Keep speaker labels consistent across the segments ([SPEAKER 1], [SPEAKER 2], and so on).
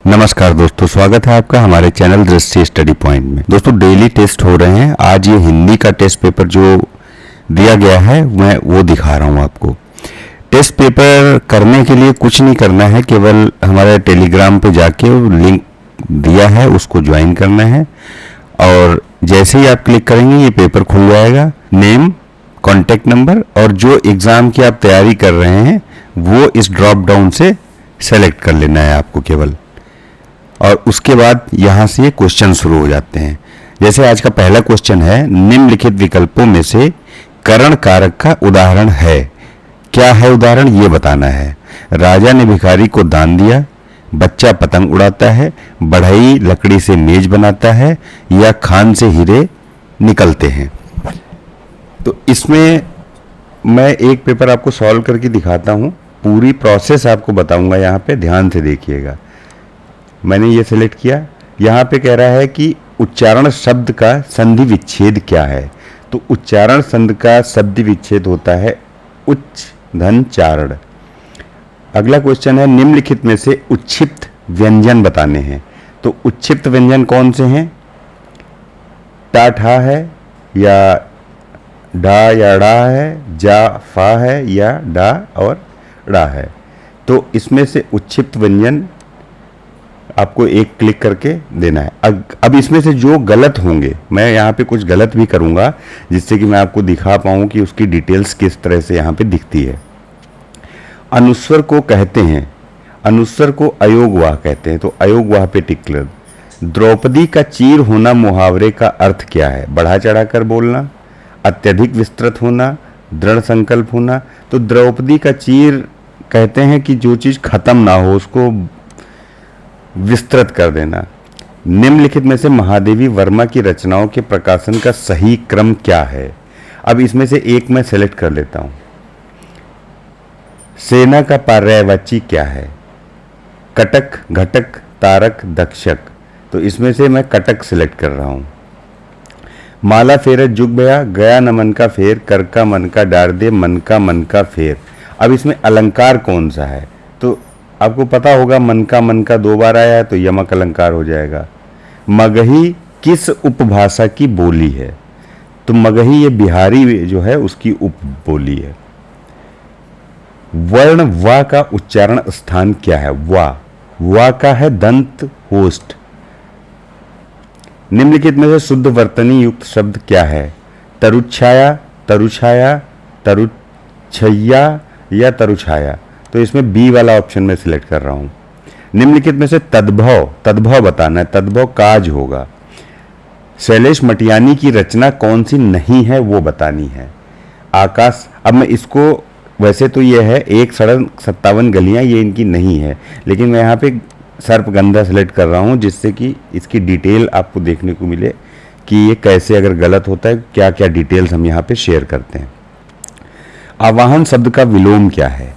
[SPEAKER 1] नमस्कार दोस्तों, स्वागत है आपका हमारे चैनल दृष्टि स्टडी पॉइंट में। दोस्तों डेली टेस्ट हो रहे हैं। आज ये हिंदी का टेस्ट पेपर जो दिया गया है मैं वो दिखा रहा हूँ आपको। टेस्ट पेपर करने के लिए कुछ नहीं करना है, केवल हमारे टेलीग्राम पे जाके लिंक दिया है उसको ज्वाइन करना है और जैसे ही आप क्लिक करेंगे ये पेपर खुल जाएगा। नेम, कॉन्टैक्ट नंबर और जो एग्ज़ाम की आप तैयारी कर रहे हैं वो इस ड्रॉप डाउन से सेलेक्ट कर लेना है आपको केवल, और उसके बाद यहाँ से ये क्वेश्चन शुरू हो जाते हैं। जैसे आज का पहला क्वेश्चन है, निम्नलिखित विकल्पों में से करण कारक का उदाहरण है। क्या है उदाहरण, ये बताना है। राजा ने भिखारी को दान दिया, बच्चा पतंग उड़ाता है, बढ़ई लकड़ी से मेज बनाता है या खान से हीरे निकलते हैं। तो इसमें मैं एक पेपर आपको सॉल्व करके दिखाता हूँ, पूरी प्रोसेस आपको बताऊंगा। यहाँ पे ध्यान से देखिएगा। मैंने ये सिलेक्ट किया। यहाँ पे कह रहा है कि उच्चारण शब्द का संधि विच्छेद क्या है। तो उच्चारण शब्द का संधि विच्छेद होता है उच्च धन चारण। अगला क्वेश्चन है, निम्नलिखित में से उच्छिप्त व्यंजन बताने हैं। तो उच्छिप्त व्यंजन कौन से हैं? टा ठा है या डा या डा है, जा फा है या डा और डा है। तो इसमें से उच्छिप्त व्यंजन आपको एक क्लिक करके देना है। अब इसमें से जो गलत होंगे, मैं यहाँ पे कुछ गलत भी करूँगा जिससे कि मैं आपको दिखा पाऊँ कि उसकी डिटेल्स किस तरह से यहाँ पे दिखती है। अनुस्वर को कहते हैं, अनुस्वर को अयोगवाह कहते हैं, तो अयोगवाह पे टिक कर। द्रौपदी का चीर होना मुहावरे का अर्थ क्या है? बढ़ा चढ़ा कर बोलना, अत्यधिक विस्तृत होना, दृढ़ संकल्प होना। तो द्रौपदी का चीर कहते हैं कि जो चीज़ खत्म ना हो उसको विस्तृत कर देना। निम्नलिखित में से महादेवी वर्मा की रचनाओं के प्रकाशन का सही क्रम क्या है? अब इसमें से एक मैं सेलेक्ट कर लेता हूं। सेना का पर्यायवाची क्या है? कटक, घटक, तारक, दक्षक। तो इसमें से मैं कटक सिलेक्ट कर रहा हूं। माला फेरत जुग भया, गया न मन का फेर, कर का मन का डार दे, मन का फेर। अब इसमें अलंकार कौन सा है? तो आपको पता होगा मन का 2 बार आया है तो यमक अलंकार हो जाएगा। मगही किस उपभाषा की बोली है? तो मगही ये बिहारी जो है उसकी उपबोली है। वर्ण वा का उच्चारण स्थान क्या है? वा का है दंत होस्ट। निम्नलिखित में से शुद्ध वर्तनी युक्त शब्द क्या है? तरुच्छाया, तरुछाया, तरुच्छैया या तरुछाया। तो इसमें बी वाला ऑप्शन में सिलेक्ट कर रहा हूं। निम्नलिखित में से तद्भव बताना है, तद्भव काज होगा। शैलेश मटियानी की रचना कौन सी नहीं है वो बतानी है। आकाश, अब मैं इसको, वैसे तो ये है 1 सड़क 57 गलियां, ये इनकी नहीं है, लेकिन मैं यहाँ पे सर्पगंधा सेलेक्ट कर रहा हूँ जिससे कि इसकी डिटेल आपको देखने को मिले कि ये कैसे अगर गलत होता है क्या क्या डिटेल्स हम यहाँ पे शेयर करते हैं। आवाहन शब्द का विलोम क्या है?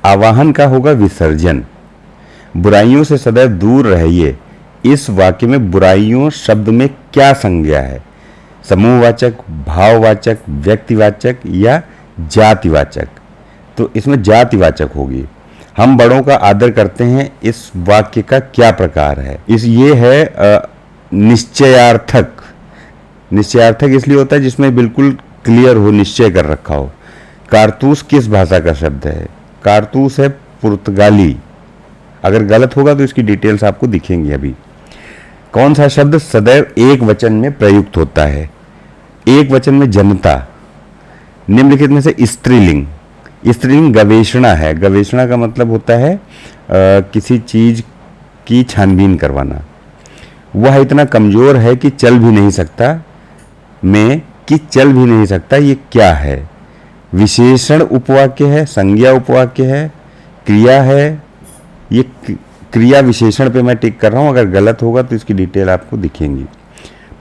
[SPEAKER 1] आवाहन का होगा विसर्जन। बुराइयों से सदैव दूर रहिए। इस वाक्य में बुराइयों शब्द में क्या संज्ञा है? समूहवाचक, भाववाचक, व्यक्तिवाचक या जातिवाचक? तो इसमें जातिवाचक होगी। हम बड़ों का आदर करते हैं, इस वाक्य का क्या प्रकार है? ये है निश्चयार्थक। निश्चयार्थक इसलिए होता है जिसमें बिल्कुल क्लियर हो, निश्चय कर रखा हो। कारतूस किस भाषा का शब्द है? कारतूस है पुर्तगाली। अगर गलत होगा तो इसकी डिटेल्स आपको दिखेंगी अभी। कौन सा शब्द सदैव एक वचन में प्रयुक्त होता है? एक वचन में जनता। निम्नलिखित में से स्त्रीलिंग। स्त्रीलिंग गवेषणा है। गवेषणा का मतलब होता है किसी चीज की छानबीन करवाना। वह इतना कमजोर है कि चल भी नहीं सकता, चल भी नहीं सकता, ये क्या है? विशेषण उपवाक्य है, संज्ञा उपवाक्य है, क्रिया है। ये क्रिया विशेषण पे मैं टिक कर रहा हूँ, अगर गलत होगा तो इसकी डिटेल आपको दिखेंगी।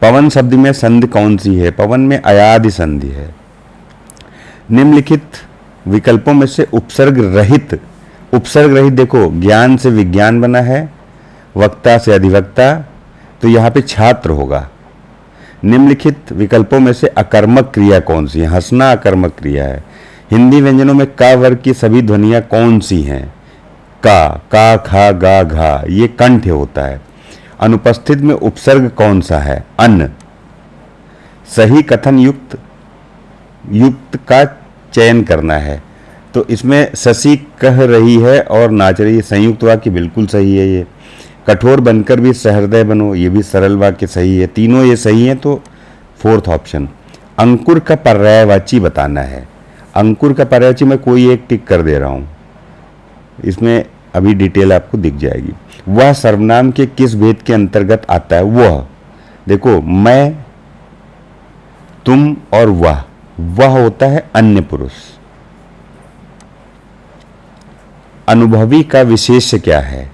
[SPEAKER 1] पवन शब्द में संधि कौन सी है? पवन में अयादि संधि है। निम्नलिखित विकल्पों में से उपसर्ग रहित देखो, ज्ञान से विज्ञान बना है, वक्ता से अधिवक्ता, तो यहाँ पे छात्र होगा। निम्नलिखित विकल्पों में से अकर्मक क्रिया कौन सी है? हंसना अकर्मक क्रिया है। हिंदी व्यंजनों में क वर्ग की सभी ध्वनियाँ कौन सी हैं? का खा गा घा, ये कंठ होता है। अनुपस्थित में उपसर्ग कौन सा है? अन्न। सही कथन युक्त का चयन करना है, तो इसमें शशि कह रही है और नाच रही है, संयुक्त वाक्य बिल्कुल सही है ये। कठोर बनकर भी सहृदय बनो, ये भी सरल वाक्य सही है। तीनों ये सही हैं, तो फोर्थ ऑप्शन। अंकुर का पर्यायवाची बताना है। अंकुर का पर्यायवाची मैं कोई एक टिक कर दे रहा हूँ, इसमें अभी डिटेल आपको दिख जाएगी। वह सर्वनाम के किस भेद के अंतर्गत आता है? वह, देखो मैं, तुम और वह होता है अन्य पुरुष। अनुभवी का विशेष्य क्या है?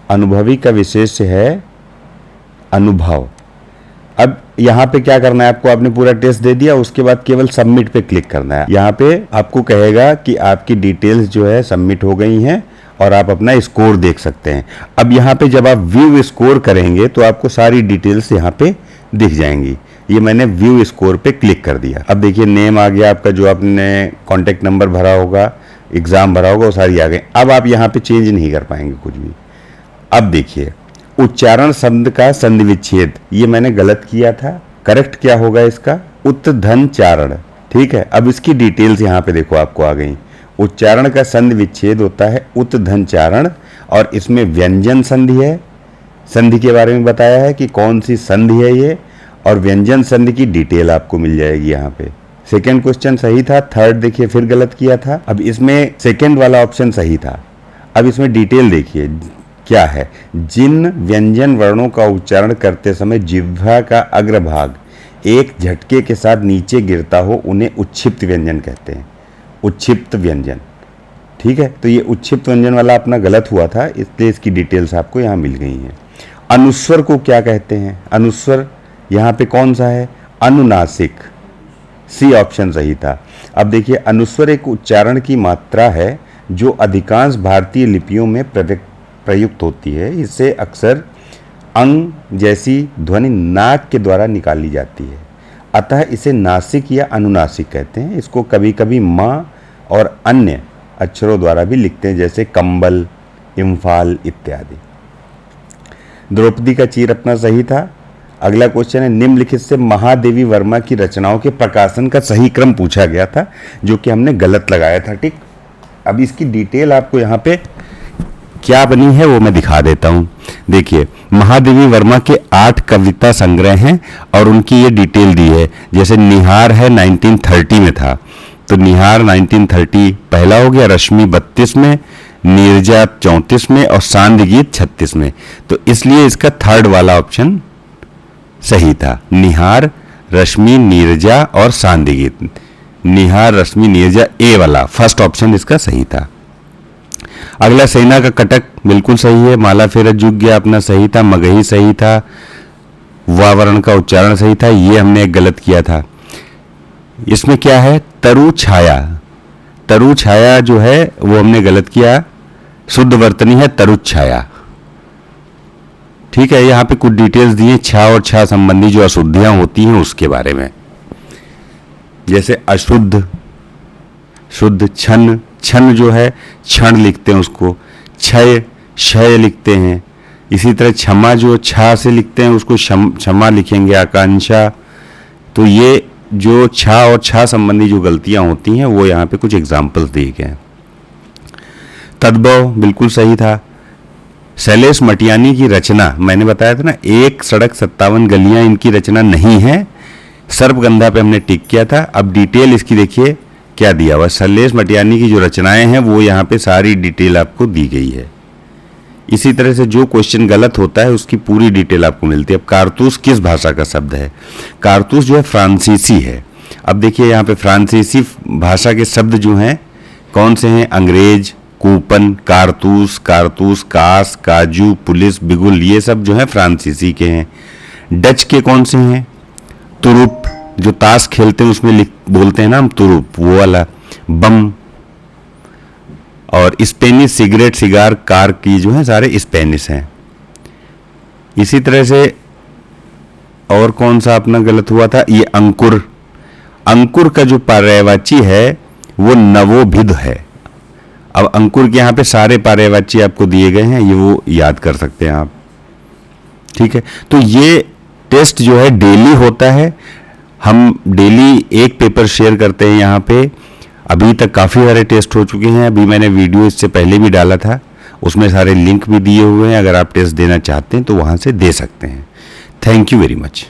[SPEAKER 1] अनुभवी का विशेष्य है अनुभव। अब यहाँ पे क्या करना है आपको? आपने पूरा टेस्ट दे दिया, उसके बाद केवल सबमिट पे क्लिक करना है। यहाँ पे आपको कहेगा कि आपकी डिटेल्स जो है सबमिट हो गई हैं और आप अपना स्कोर देख सकते हैं। अब यहाँ पे जब आप व्यू स्कोर करेंगे तो आपको सारी डिटेल्स यहाँ पे दिख जाएंगी। ये मैंने व्यू स्कोर पे क्लिक कर दिया। अब देखिए नेम आ गया आपका, जो आपने कॉन्टेक्ट नंबर भरा होगा, एग्जाम भरा होगा, वो सारी आ गई। अब आप यहाँ पे चेंज नहीं कर पाएंगे कुछ भी। अब देखिए उच्चारण शब्द का संधि विच्छेद, ये मैंने गलत किया था। करेक्ट क्या होगा इसका? उत्धनचारण। ठीक है, अब इसकी डिटेल्स यहाँ पे देखो आपको आ गई। उच्चारण का संधि विच्छेद होता है उत्धनचारण, और इसमें व्यंजन संधि है। संधि के बारे में बताया है कि कौन सी संधि है ये, और व्यंजन संधि की डिटेल आपको मिल जाएगी यहाँ पे। सेकेंड क्वेश्चन सही था, थर्ड देखिए फिर गलत किया था। अब इसमें सेकेंड वाला ऑप्शन सही था। अब इसमें डिटेल देखिए क्या है। जिन व्यंजन वर्णों का उच्चारण करते समय जिह्वा का अग्रभाग एक झटके के साथ नीचे गिरता हो, उन्हें उच्छिप्त व्यंजन कहते हैं। उच्छिप्त व्यंजन, ठीक है। तो ये उच्छिप्त व्यंजन वाला अपना गलत हुआ था, इसलिए इसकी डिटेल्स आपको यहाँ मिल गई हैं। अनुस्वर को क्या कहते हैं? अनुस्वर यहाँ पे कौन सा है? अनुनासिक। सी ऑप्शन सही था। अब देखिए अनुस्वर एक उच्चारण की मात्रा है जो अधिकांश भारतीय लिपियों में प्रयुक्त होती है। इससे अक्सर अंग जैसी ध्वनि नाक के द्वारा निकाली जाती है, अतः इसे नासिक या अनुनासिक कहते हैं। इसको कभी कभी माँ और अन्य अक्षरों द्वारा भी लिखते हैं, जैसे कंबल, इम्फाल इत्यादि। द्रौपदी का चीर अपना सही था। अगला क्वेश्चन है, निम्नलिखित से महादेवी वर्मा की रचनाओं के प्रकाशन का सही क्रम पूछा गया था, जो कि हमने गलत लगाया था। ठीक, अब इसकी डिटेल आपको यहाँ पे क्या बनी है वो मैं दिखा देता हूँ। देखिए महादेवी वर्मा के 8 कविता संग्रह हैं और उनकी ये डिटेल दी है। जैसे निहार है 1930 में था, तो निहार 1930 पहला हो गया, रश्मि 32 में, नीरजा 34 में और सांध्य गीत 36 में। तो इसलिए इसका थर्ड वाला ऑप्शन सही था। निहार, रश्मि, नीरजा और सांध्य गीत। निहार, रश्मि, नीरजा, ए वाला फर्स्ट ऑप्शन इसका सही था। अगला सेना का कटक बिल्कुल सही है। माला फेरत जुग गया अपना सही था। मगही सही था। वावरण का उच्चारण सही था, ये हमने एक गलत किया था। इसमें क्या है? तरु छाया। तरु छाया जो है वो हमने गलत किया। शुद्ध वर्तनी है तरु छाया। ठीक है, यहाँ पे कुछ डिटेल्स दिए छा और छा संबंधी जो अशुद्धियां होती हैं उसके बारे में, जैसे अशुद्ध, शुद्ध, छन, छन जो है क्षण लिखते हैं उसको, क्षय, क्षय लिखते हैं। इसी तरह क्षमा जो छा से लिखते हैं उसको क्षमा लिखेंगे, आकांक्षा। तो ये जो छा और छा संबंधी जो गलतियां होती हैं वो यहाँ पे कुछ एग्जाम्पल्स दिए गए हैं। तद्भव बिल्कुल सही था। शैलेश मटियानी की रचना मैंने बताया था ना, 1 सड़क 57 गलियां इनकी रचना नहीं है। सर्पगंधा पे हमने टिक किया था। अब डिटेल इसकी देखिए क्या दिया हुआ। शैलेश मटियानी की जो रचनाएं हैं वो यहाँ पे सारी डिटेल आपको दी गई है। इसी तरह से जो क्वेश्चन गलत होता है उसकी पूरी डिटेल आपको मिलती है। अब कारतूस किस भाषा का शब्द है? कारतूस जो है फ्रांसीसी है। अब देखिए यहाँ पे फ्रांसीसी भाषा के शब्द जो हैं कौन से हैं? अंग्रेज, कूपन, कारतूस, कारतूस, कास, काजू, पुलिस, बिगुल, ये सब जो है फ्रांसीसी के हैं। डच के कौन से हैं? तुरुप, जो ताश खेलते हैं उसमें बोलते हैं ना हम तुरुप, वो वाला। बम, और स्पेनिश सिगरेट, सिगार, कार की जो है सारे स्पेनिश हैं। इसी तरह से और कौन सा अपना गलत हुआ था? ये अंकुर। अंकुर का जो पर्यायवाची है वो नवोभिद है। अब अंकुर के यहाँ पे सारे पर्यायवाची आपको दिए गए हैं, ये वो याद कर सकते हैं आप। ठीक है, तो ये टेस्ट जो है डेली होता है। हम डेली एक पेपर शेयर करते हैं यहाँ पे। अभी तक काफ़ी सारे टेस्ट हो चुके हैं। अभी मैंने वीडियो इससे पहले भी डाला था, उसमें सारे लिंक भी दिए हुए हैं। अगर आप टेस्ट देना चाहते हैं तो वहाँ से दे सकते हैं। Thank you very much.